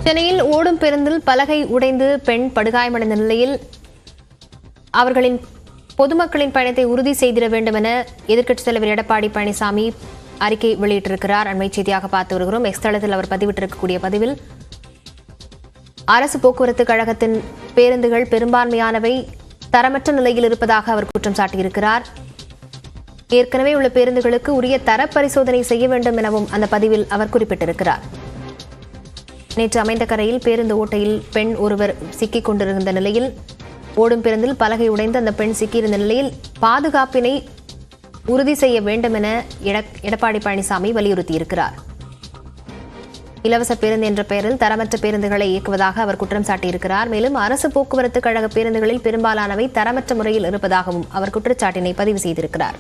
சென்னையில் ஓடும் பேருந்தில் பலகை உடைந்து பெண் படுகாயமடைந்த நிலையில் அவர்களின் பொதுமக்களின் பயணத்தை உறுதி செய்திட வேண்டும் என எதிர்க்கட்சித் தலைவர் எடப்பாடி பழனிசாமி அறிக்கை வெளியிட்டிருக்கிறார். அண்மை செய்தியாக பார்த்து வருகிறோம். எக்ஸ் தளத்தில் அவர் பதிவிட்டிருக்கக்கூடிய பதிவில் அரசு போக்குவரத்து கழகத்தின் பேருந்துகள் பெரும்பான்மையானவை தரமற்ற நிலையில் இருப்பதாக அவர் குற்றம் சாட்டியிருக்கிறார். ஏற்கனவே உள்ள பேருந்துகளுக்கு உரிய தர பரிசோதனை செய்ய வேண்டும் எனவும் அந்த பதிவில் அவர் குறிப்பிட்டிருக்கிறார். நேற்று அமைந்தகரையில் பேருந்து ஓட்டையில் பெண் ஒருவர் சிக்கிக் கொண்டிருந்த நிலையில் ஓடும் பேருந்தில் பலகை உடைந்து அந்த பெண் சிக்கியிருந்த நிலையில் பாதுகாப்பினை உறுதி செய்ய வேண்டும் என எடப்பாடி பழனிசாமி வலியுறுத்தியிருக்கிறார். இலவச பேருந்து என்ற பெயரில் தரமற்ற பேருந்துகளை இயக்குவதாக அவர் குற்றம் சாட்டியிருக்கிறார். மேலும் அரசு போக்குவரத்து கழக பேருந்துகளில் பெரும்பாலானவை தரமற்ற முறையில் இருப்பதாகவும் அவர் குற்றச்சாட்டினை பதிவு செய்திருக்கிறார்.